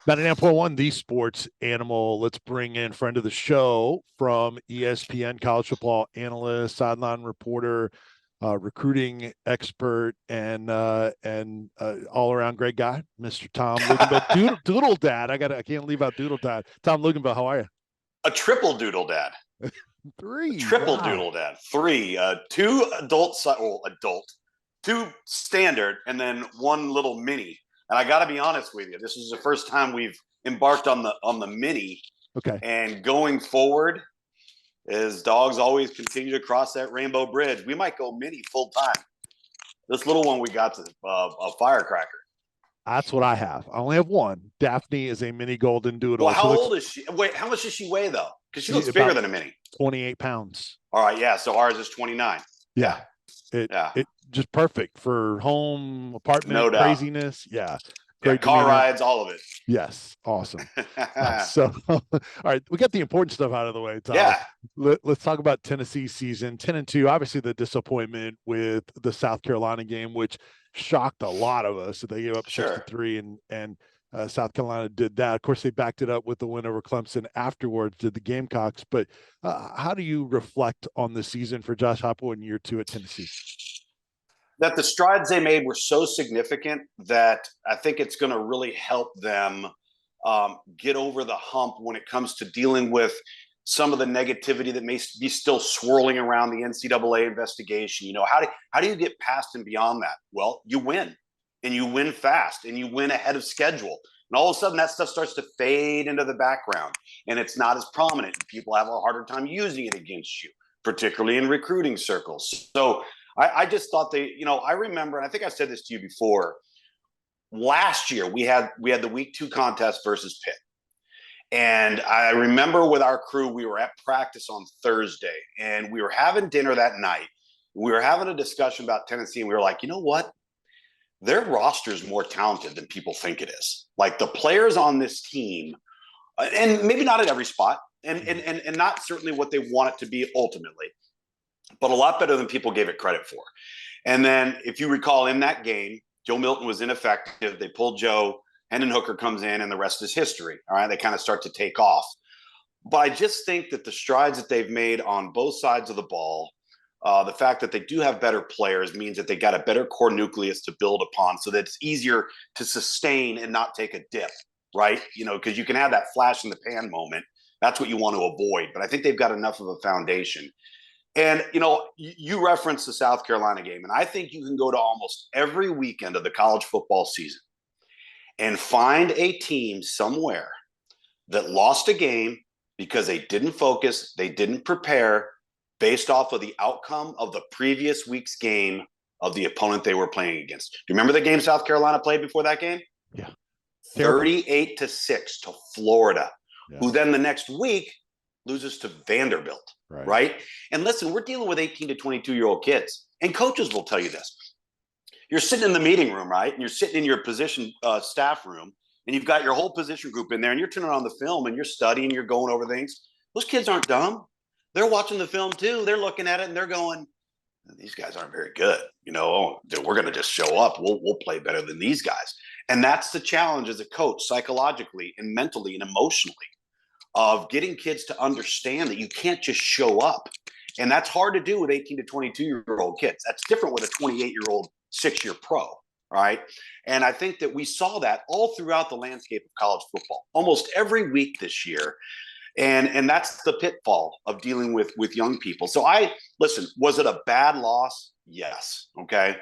99.1, the sports animal. Let's bring in friend of the show from ESPN, college football analyst, sideline reporter, recruiting expert, and all around great guy, Mr. Tom Luginbill. Doodle Dad. I can't leave out Doodle Dad. Tom Luginbill, how are you? A triple doodle dad. Triple doodle dad. 3, 2 2 standard, and then 1 little mini. And I got to be honest with you, this is the first time we've embarked on the mini. Okay. And going forward, as dogs always continue to cross that rainbow bridge, we might go mini full time. This little one we got to a firecracker. That's what I have. I only have 1. Daphne is a mini golden doodle. Well, how old is she? Wait, how much does she weigh though? Because she looks bigger than a mini. 28 pounds. All right, yeah. So ours is 29. Yeah. It just perfect for home, apartment, no doubt. Craziness. Yeah. Great car rides, all of it. Yes. Awesome. So, all right, we got the important stuff out of the way, Tom. Yeah. Let's talk about Tennessee season 10-2. Obviously, the disappointment with the South Carolina game, which shocked a lot of us. They gave up 63, and South Carolina did that. Of course, they backed it up with the win over Clemson afterwards, did the Gamecocks. But how do you reflect on the season for Josh Heupel in year 2 at Tennessee? That the strides they made were so significant that I think it's going to really help them get over the hump when it comes to dealing with some of the negativity that may be still swirling around the NCAA investigation. You know, how do you get past and beyond that? Well, you win, and you win fast, and you win ahead of schedule. And all of a sudden that stuff starts to fade into the background, and it's not as prominent. People have a harder time using it against you, particularly in recruiting circles. So I just thought I remember, and I think I said this to you before, last year we had the week 2 contest versus Pitt. And I remember with our crew, we were at practice on Thursday, and we were having dinner that night. We were having a discussion about Tennessee, and we were like, you know what? Their roster is more talented than people think it is. Like, the players on this team, and maybe not at every spot, and not certainly what they want it to be ultimately, but a lot better than people gave it credit for. And then, if you recall, in that game, Joe Milton was ineffective. They pulled Joe. Hendon Hooker comes in, and the rest is history. All right, they kind of start to take off. But I just think that the strides that they've made on both sides of the ball, the fact that they do have better players means that they got a better core nucleus to build upon, so that it's easier to sustain and not take a dip, right? You know, because you can have that flash in the pan moment. That's what you want to avoid. But I think they've got enough of a foundation. And, you know, you referenced the South Carolina game, and I think you can go to almost every weekend of the college football season and find a team somewhere that lost a game because they didn't focus, they didn't prepare based off of the outcome of the previous week's game of the opponent they were playing against. Do you remember the game South Carolina played before that game? Yeah. 38-6 to Florida, who then the next week loses to Vanderbilt. Right? And listen, we're dealing with 18 to 22-year-old kids, and coaches will tell you this. You're sitting in the meeting room, right? And you're sitting in your position staff room, and you've got your whole position group in there, and you're turning on the film, and you're studying, you're going over things. Those kids aren't dumb. They're watching the film too. They're looking at it, and they're going, these guys aren't very good. You know, we're going to just show up. We'll play better than these guys. And that's the challenge as a coach, psychologically and mentally and emotionally, of getting kids to understand that you can't just show up. And that's hard to do with 18 to 22-year-old kids. That's different with a 28-year-old 6-year pro, right? And I think that we saw that all throughout the landscape of college football, almost every week this year. And that's the pitfall of dealing with young people. So listen, was it a bad loss? Yes. Okay.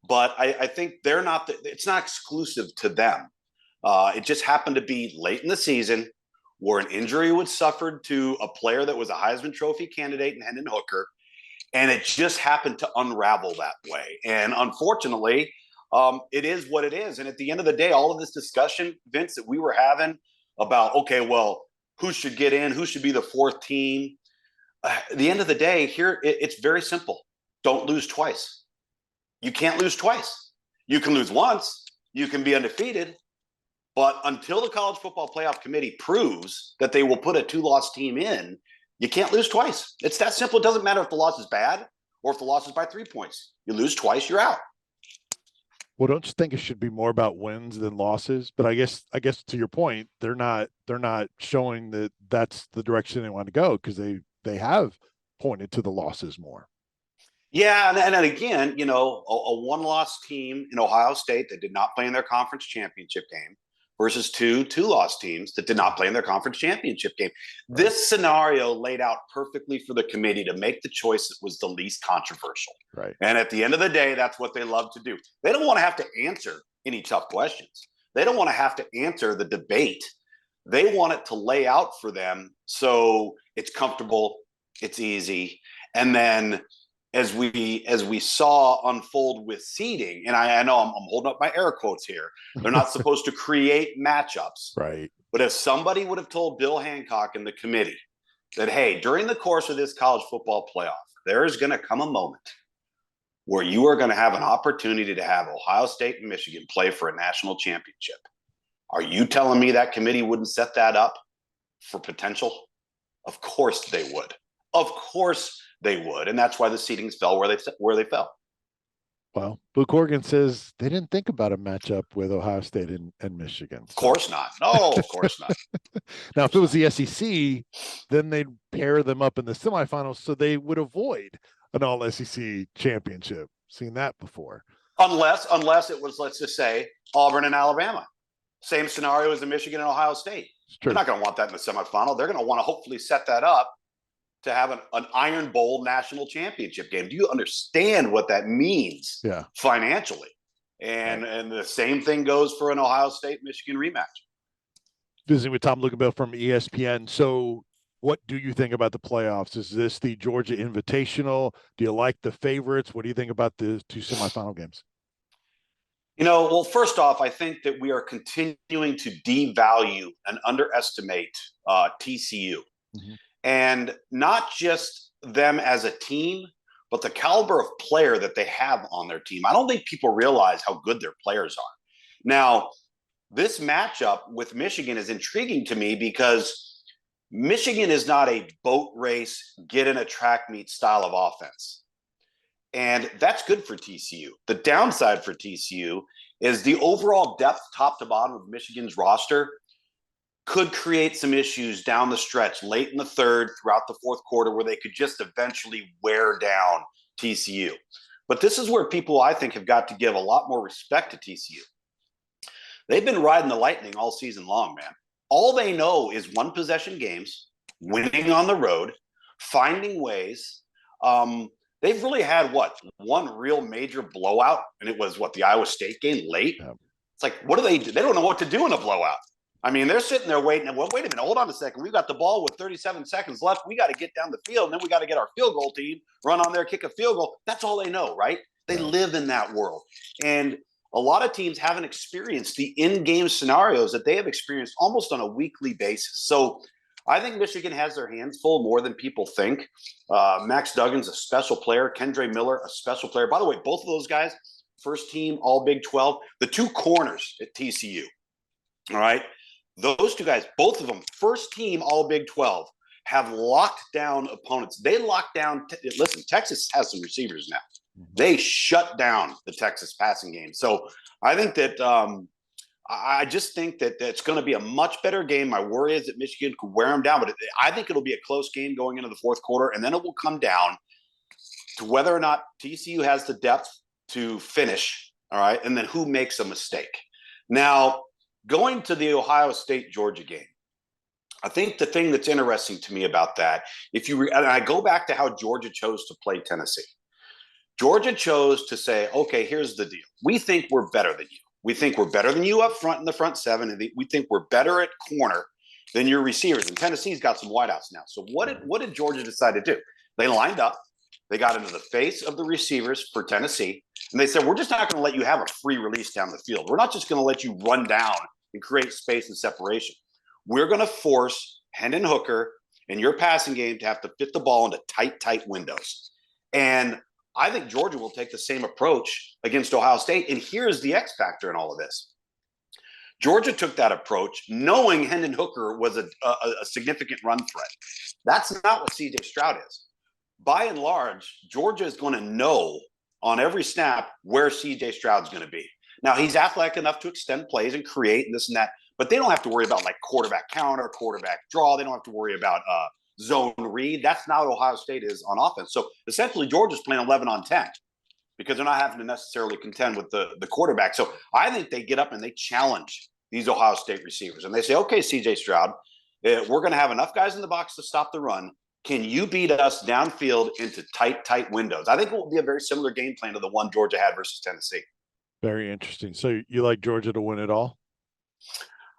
But I think it's not exclusive to them. It just happened to be late in the season, where an injury was suffered to a player that was a Heisman Trophy candidate in Hendon Hooker, and it just happened to unravel that way. And unfortunately, it is what it is. And at the end of the day, all of this discussion, Vince, that we were having about, okay, well, who should get in, who should be the 4th team? At the end of the day, here, it's very simple. Don't lose twice. You can't lose twice. You can lose once. You can be undefeated. But until the College Football Playoff Committee proves that they will put a 2-loss team in, you can't lose twice. It's that simple. It doesn't matter if the loss is bad or if the loss is by 3 points. You lose twice, you're out. Well, don't you think it should be more about wins than losses? But I guess to your point, they're not showing that that's the direction they want to go, because they have pointed to the losses more. Yeah, and again, a one-loss team in Ohio State that did not play in their conference championship game versus two-loss teams that did not play in their conference championship game. Right. This scenario laid out perfectly for the committee to make the choice that was the least controversial. Right. And at the end of the day, that's what they love to do. They don't want to have to answer any tough questions. They don't want to have to answer the debate. They want it to lay out for them so it's comfortable, it's easy, and then as we saw unfold with seeding, and I know I'm holding up my air quotes here. They're not supposed to create matchups, Right. but if somebody would have told Bill Hancock and the committee that, hey, during the course of this college football playoff, there is going to come a moment where you are going to have an opportunity to have Ohio State and Michigan play for a national championship. Are you telling me that committee wouldn't set that up for potential? Of course they would. Of course they would, and that's why the seedings fell where they fell. Well, Blue Corrigan says they didn't think about a matchup with Ohio State and Michigan. Of course not. No, of course not. Now, if it was the SEC, then they'd pair them up in the semifinals, so they would avoid an all SEC championship. Seen that before. Unless it was, let's just say, Auburn and Alabama. Same scenario as the Michigan and Ohio State. They're not going to want that in the semifinal. They're going to want to hopefully set that up to have an Iron Bowl national championship game. Do you understand what that means financially? And the same thing goes for an Ohio State-Michigan rematch. Visiting with Tom Luginbill from ESPN. So what do you think about the playoffs? Is this the Georgia Invitational? Do you like the favorites? What do you think about the two semifinal games? Well, first off, I think that we are continuing to devalue and underestimate TCU. Mm-hmm. And not just them as a team, but the caliber of player that they have on their team. I don't think people realize how good their players are. Now, this matchup with Michigan is intriguing to me because Michigan is not a boat race, get in a track meet style of offense. And that's good for TCU. The downside for TCU is the overall depth top to bottom of Michigan's roster could create some issues down the stretch, late in the third, throughout the fourth quarter, where they could just eventually wear down TCU. But this is where people, I think, have got to give a lot more respect to TCU. They've been riding the lightning all season long, man. All they know is one possession games, winning on the road, finding ways. They've really had one real major blowout, and it was the Iowa State game late. Yeah. It's like, what do they do? They don't know what to do in a blowout. I mean, they're sitting there waiting. Well, wait a minute. Hold on a second. We've got the ball with 37 seconds left. We got to get down the field, and then we got to get our field goal team, run on there, kick a field goal. That's all they know, right? They live in that world. And a lot of teams haven't experienced the in-game scenarios that they have experienced almost on a weekly basis. So I think Michigan has their hands full more than people think. Max Duggan's a special player. Kendre Miller, a special player. By the way, both of those guys, first team, all Big 12. The two corners at TCU, all right? Those two guys, both of them, first team, all Big 12, have locked down opponents. They locked down – listen, Texas has some receivers now. They shut down the Texas passing game. So I think that I just think that it's going to be a much better game. My worry is that Michigan could wear them down, but I think it'll be a close game going into the fourth quarter, and then it will come down to whether or not TCU has the depth to finish, all right, and then who makes a mistake. Now, going to the Ohio State-Georgia game, I think the thing that's interesting to me about that, and I go back to how Georgia chose to play Tennessee. Georgia chose to say, okay, here's the deal. We think we're better than you. We think we're better than you up front in the front seven, and we think we're better at corner than your receivers. And Tennessee's got some wideouts now. So what did Georgia decide to do? They lined up. They got into the face of the receivers for Tennessee, and they said, we're just not going to let you have a free release down the field. We're not just going to let you run down and create space and separation. We're going to force Hendon Hooker and your passing game to have to fit the ball into tight windows. And I think Georgia will take the same approach against Ohio State. And here's the X factor in all of this. Georgia took that approach knowing Hendon Hooker was a significant run threat. That's not what C.J. Stroud is. By and large, Georgia is going to know on every snap where C.J. Stroud's going to be. Now, he's athletic enough to extend plays and create and this and that, but they don't have to worry about like quarterback counter, quarterback draw. They don't have to worry about zone read. That's not what Ohio State is on offense. So essentially, Georgia's playing 11 on 10 because they're not having to necessarily contend with the quarterback. So I think they get up and they challenge these Ohio State receivers. And they say, okay, CJ Stroud, we're going to have enough guys in the box to stop the run. Can you beat us downfield into tight windows? I think it will be a very similar game plan to the one Georgia had versus Tennessee. Very interesting. So you like Georgia to win it all?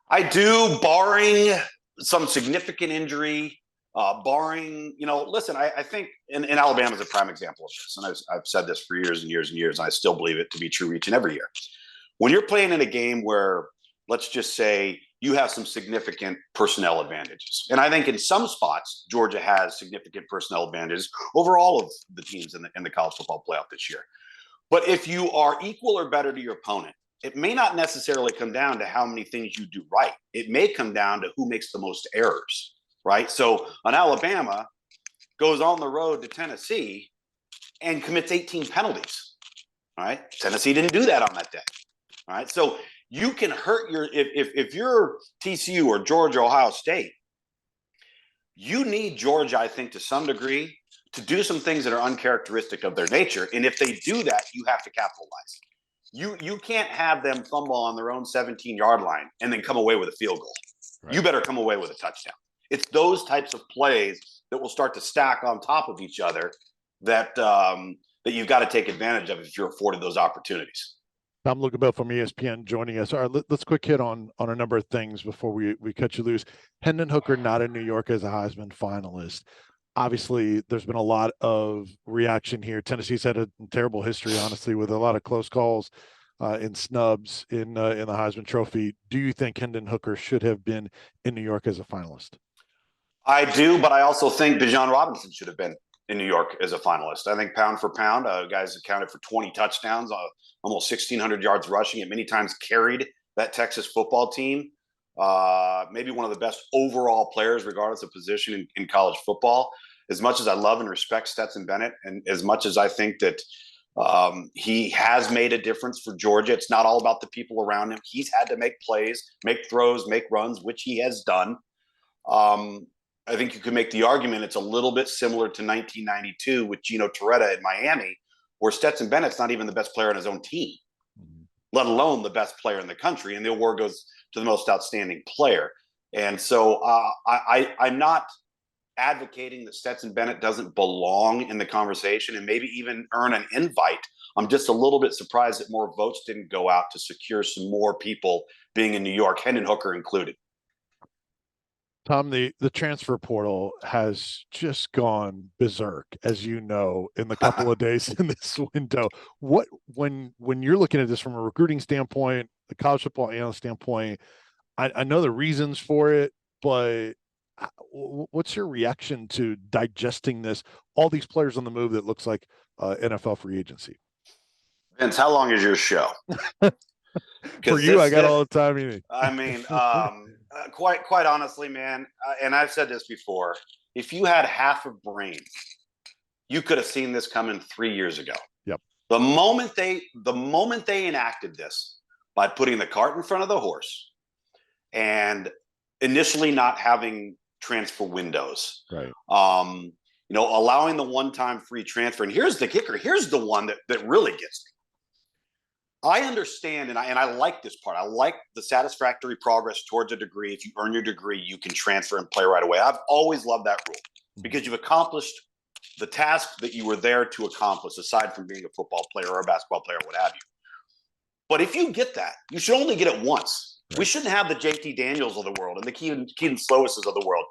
I do, barring some significant injury, barring, listen, I think, and Alabama is a prime example of this. And I've said this for years and years and years, and I still believe it to be true each and every year. When you're playing in a game where, let's just say, you have some significant personnel advantages. And I think in some spots, Georgia has significant personnel advantages over all of the teams in the college football playoff this year. But if you are equal or better to your opponent, it may not necessarily come down to how many things you do right. It may come down to who makes the most errors, right? So an Alabama goes on the road to Tennessee and commits 18 penalties, right? Tennessee didn't do that on that day, right? So you can hurt if you're TCU or Georgia, Ohio State, you need Georgia, I think, to some degree, to do some things that are uncharacteristic of their nature. And if they do that, you have to capitalize. You can't have them fumble on their own 17-yard line and then come away with a field goal. Right. You better come away with a touchdown. It's those types of plays that will start to stack on top of each other that you've got to take advantage of if you're afforded those opportunities. Tom Luginbill from ESPN joining us. All right, let's quick hit on a number of things before we cut you loose. Hendon Hooker not in New York as a Heisman finalist. Obviously, there's been a lot of reaction here. Tennessee's had a terrible history, honestly, with a lot of close calls and snubs in the Heisman Trophy. Do you think Hendon Hooker should have been in New York as a finalist? I do, but I also think Bijan Robinson should have been in New York as a finalist. I think pound for pound, guys accounted for 20 touchdowns, almost 1,600 yards rushing, and many times carried that Texas football team. Maybe one of the best overall players, regardless of position in college football. As much as I love and respect Stetson Bennett, and as much as I think that he has made a difference for Georgia, it's not all about the people around him. He's had to make plays, make throws, make runs, which he has done. I think you could make the argument it's a little bit similar to 1992 with Gino Torretta in Miami, where Stetson Bennett's not even the best player on his own team, let alone the best player in the country. And the award goes to the most outstanding player. And so I'm not advocating that Stetson Bennett doesn't belong in the conversation and maybe even earn an invite. I'm just a little bit surprised that more votes didn't go out to secure some more people being in New York, Hendon Hooker included. Tom, the transfer portal has just gone berserk, as you know, in the couple of days in this window. What when you're looking at this from a recruiting standpoint, the college football analyst standpoint, I know the reasons for it, but what's your reaction to digesting this? All these players on the move that looks like NFL free agency. Vince, how long is your show? For you, I got all the time you need. I mean, quite honestly, man, and I've said this before, if you had half a brain, you could have seen this coming 3 years ago. Yep. The moment they enacted this by putting the cart in front of the horse and initially not having transfer windows, right? Allowing the one-time free transfer. And here's the kicker. Here's the one that really gets me. I understand, and I like this part. I like the satisfactory progress towards a degree. If you earn your degree, you can transfer and play right away. I've always loved that rule because you've accomplished the task that you were there to accomplish, aside from being a football player or a basketball player, what have you. But if you get that, you should only get it once. Right. We shouldn't have the JT Daniels of the world and the Keaton Slowises of the world.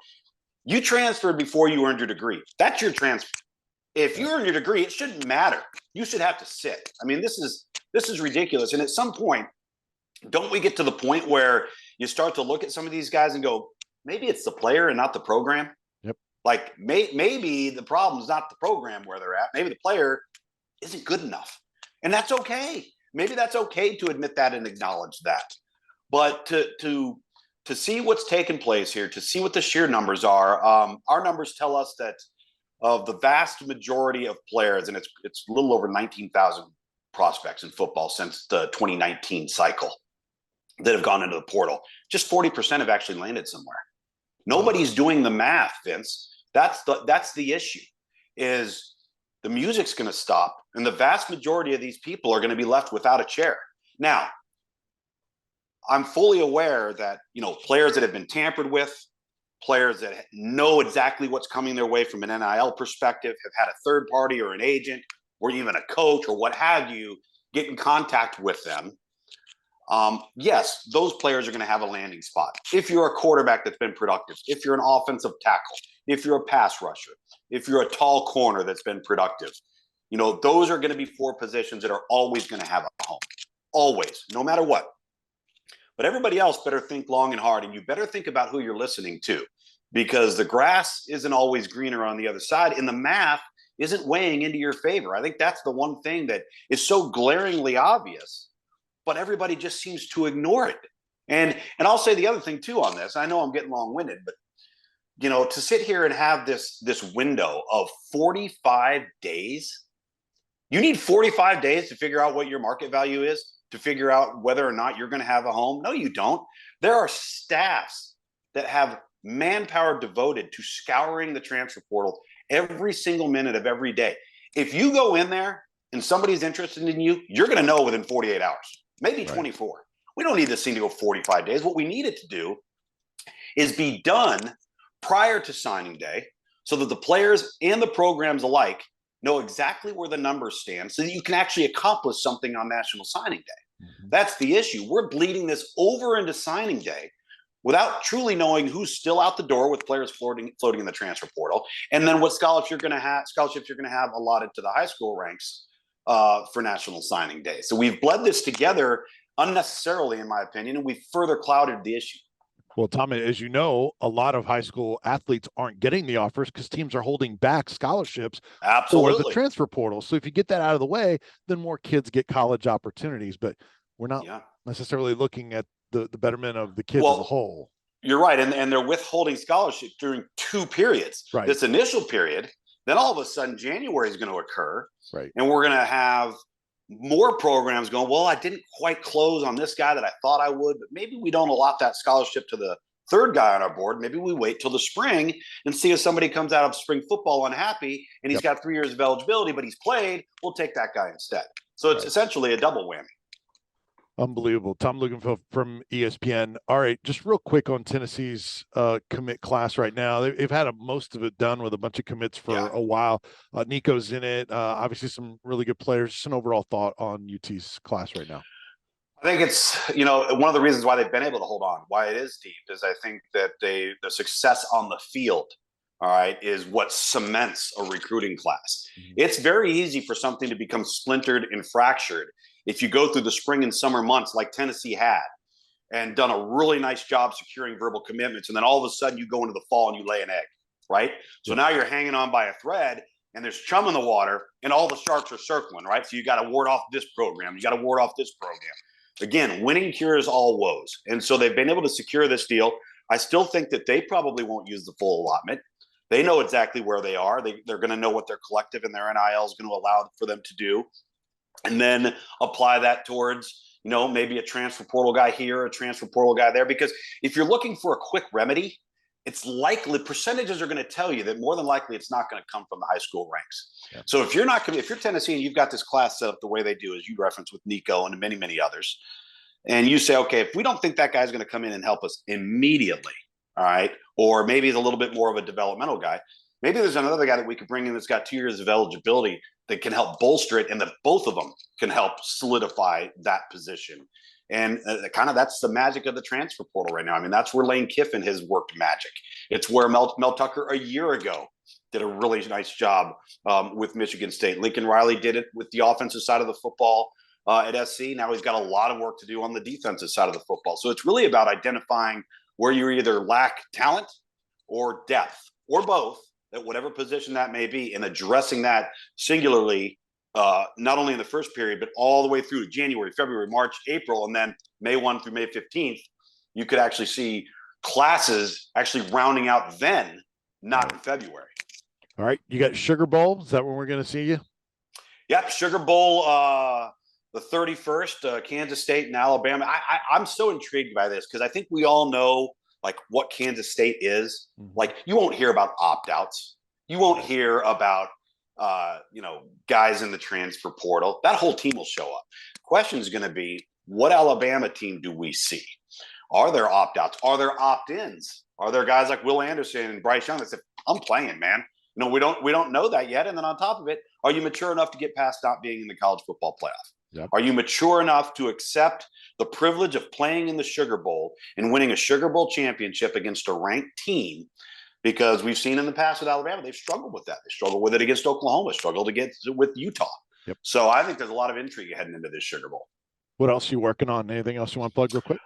You transferred before you earned your degree. That's your transfer. If you earn your degree, it shouldn't matter. You should have to sit. I mean, this is ridiculous. And at some point, don't we get to the point where you start to look at some of these guys and go, maybe it's the player and not the program? Yep. Like maybe the problem is not the program where they're at. Maybe the player isn't good enough. And that's okay. Maybe that's okay to admit that and acknowledge that. But to see what's taken place here, to see what the sheer numbers are, our numbers tell us that of the vast majority of players, and it's a little over 19,000 prospects in football since the 2019 cycle that have gone into the portal. Just 40% have actually landed somewhere. Nobody's doing the math, Vince. That's the issue, is the music's going to stop, and the vast majority of these people are going to be left without a chair. Now, I'm fully aware that, players that have been tampered with, players that know exactly what's coming their way from an NIL perspective, have had a third party or an agent or even a coach or what have you get in contact with them. Yes, those players are going to have a landing spot. If you're a quarterback that's been productive, if you're an offensive tackle, if you're a pass rusher, if you're a tall corner that's been productive, those are going to be 4 positions that are always going to have a home. Always, no matter what. But everybody else better think long and hard, and you better think about who you're listening to, because the grass isn't always greener on the other side, and the math isn't weighing into your favor. I think that's the one thing that is so glaringly obvious, but everybody just seems to ignore it. And I'll say the other thing too on this. I know I'm getting long-winded, but to sit here and have this window of 45 days, you need 45 days to figure out what your market value is, to figure out whether or not you're going to have a home. No, you don't. There are staffs that have manpower devoted to scouring the transfer portal every single minute of every day. If you go in there and somebody's interested in you, you're going to know within 48 hours, maybe 24. Right. We don't need this thing to go 45 days. What we need it to do is be done prior to signing day so that the players and the programs alike know exactly where the numbers stand so that you can actually accomplish something on National Signing Day. Mm-hmm. That's the issue. We're bleeding this over into signing day without truly knowing who's still out the door with players floating in the transfer portal, and then what scholarships you're going to have allotted to the high school ranks for National Signing Day. So we've bled this together unnecessarily, in my opinion, and we've further clouded the issue. Well, Tom, as you know, a lot of high school athletes aren't getting the offers because teams are holding back scholarships for the transfer portal. So if you get that out of the way, then more kids get college opportunities. But we're not necessarily looking at the betterment of the kids as a whole. You're right. And they're withholding scholarships during 2 periods. Right. This initial period, then all of a sudden January is going to occur. Right. And we're going to have more programs going, well, I didn't quite close on this guy that I thought I would, but maybe we don't allot that scholarship to the third guy on our board. Maybe we wait till the spring and see if somebody comes out of spring football unhappy and he's got 3 years of eligibility, but he's played. We'll take that guy instead. So it's essentially a double whammy. Unbelievable. Tom Luginbill from ESPN. All right, just real quick on Tennessee's commit class right now. They've had most of it done with a bunch of commits for a while. Nico's in it. Obviously, some really good players. Just an overall thought on UT's class right now. I think it's, one of the reasons why they've been able to hold on, why it is deep, is I think that the success on the field, all right, is what cements a recruiting class. Mm-hmm. It's very easy for something to become splintered and fractured if you go through the spring and summer months like Tennessee had and done a really nice job securing verbal commitments, and then all of a sudden you go into the fall and you lay an egg, right? So now you're hanging on by a thread and there's chum in the water and all the sharks are circling, right? So you got to ward off this program. You got to ward off this program. Again, winning cures all woes. And so they've been able to secure this deal. I still think that they probably won't use the full allotment. They know exactly where they are. They're going to know what their collective and their NIL is going to allow for them to do. And then apply that towards, maybe a transfer portal guy here, a transfer portal guy there. Because if you're looking for a quick remedy, it's likely percentages are going to tell you that more than likely it's not going to come from the high school ranks. Yeah. So if you're Tennessee and you've got this class set up the way they do, as you referenced with Nico and many, many others, and you say, okay, if we don't think that guy's going to come in and help us immediately, all right, or maybe he's a little bit more of a developmental guy, maybe there's another guy that we could bring in that's got 2 years of eligibility that can help bolster it, and that both of them can help solidify that position. And that's the magic of the transfer portal right now. I mean, that's where Lane Kiffin has worked magic. It's where Mel Tucker a year ago did a really nice job with Michigan State. Lincoln Riley did it with the offensive side of the football at SC. Now he's got a lot of work to do on the defensive side of the football. So it's really about identifying where you either lack talent or depth or both, at whatever position that may be, and addressing that singularly, not only in the first period, but all the way through to January, February, March, April, and then May 1 through May 15th, you could actually see classes actually rounding out then, not in February. All right. You got Sugar Bowl. Is that when we're going to see you? Yep. Sugar Bowl. the 31st, Kansas State and Alabama. I'm so intrigued by this because I think we all know like what Kansas State is. Like you won't hear about opt-outs. You won't hear about guys in the transfer portal. That whole team will show up. Question is going to be, what Alabama team do we see? Are there opt-outs? Are there opt-ins? Are there guys like Will Anderson and Bryce Young that said, I'm playing, man? We don't know that yet. And then on top of it, are you mature enough to get past not being in the college football playoff? Yep. Are you mature enough to accept the privilege of playing in the Sugar Bowl and winning a Sugar Bowl championship against a ranked team? Because we've seen in the past with Alabama, they've struggled with that. They struggled with it against Oklahoma, struggled against it with Utah. Yep. So I think there's a lot of intrigue heading into this Sugar Bowl. What else are you working on? Anything else you want to plug real quick?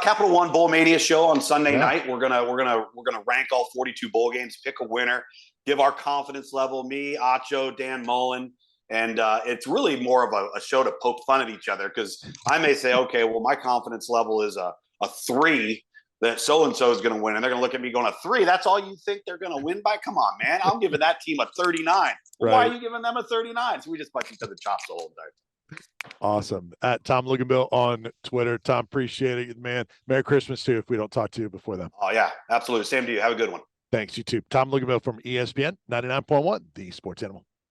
Capital One Bowl Mania show on Sunday night. We're gonna rank all 42 bowl games, pick a winner, give our confidence level. Me, Acho, Dan Mullen, and it's really more of a show to poke fun at each other because I may say, okay, well, my confidence level is a 3 that so and so is going to win, and they're going to look at me going, a 3? That's all you think they're going to win by? Come on, man! I'm giving that team a 39. Well, why are you giving them a 39? So we just punch each other chops the whole time. Awesome. At Tom Luginbill on Twitter. Tom, appreciate it, man. Merry Christmas too if we don't talk to you before then. Oh yeah, absolutely. Same to you. Have a good one. Thanks, you too. Tom Luginbill from ESPN 99.1, the Sports Animal.